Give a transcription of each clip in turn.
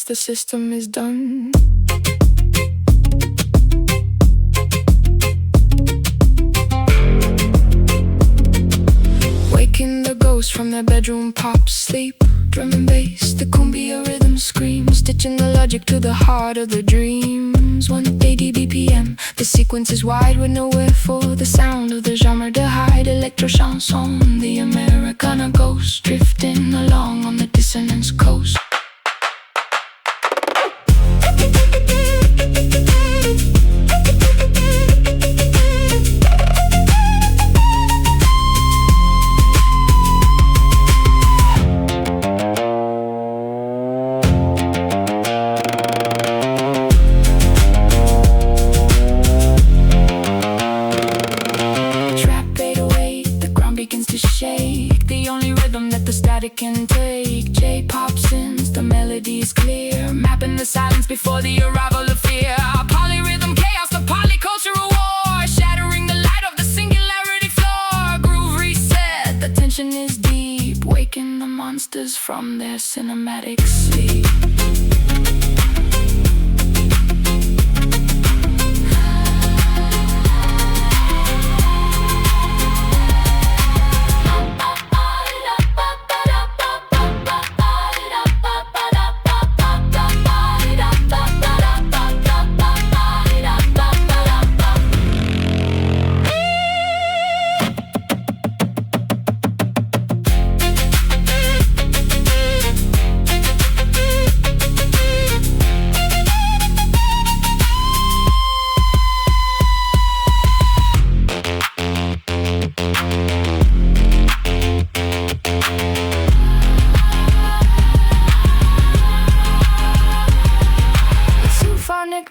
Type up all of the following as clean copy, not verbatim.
the system is done. Waking the ghosts from their bedroom pop sleep. Drum and bass, the cumbia rhythm screams, stitching the logic to the heart of the dreams. 180 BPM, the sequence is wide with nowhere for the sound of the genre to hide. Electro chanson, the Americana ghost, drifting along on the dissonance coast. Shake, the only rhythm that the static can take. J-pop synths, the melody is clear, mapping the silence before the arrival of fear. Polyrhythm chaos, the polycultural war, shattering the light of the singularity floor. Groove reset, the tension is deep, waking the monsters from their cinematic sleep.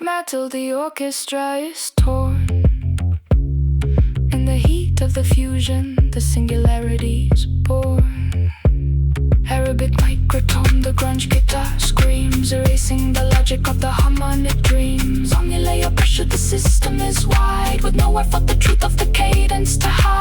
Metal, the orchestra is torn. In the heat of the fusion, the singularity is born. Arabic microtone, the grunge guitar screams, erasing the logic of the harmonic dreams. On the layer pressure, the system is wide, with nowhere for the truth of the cadence to hide.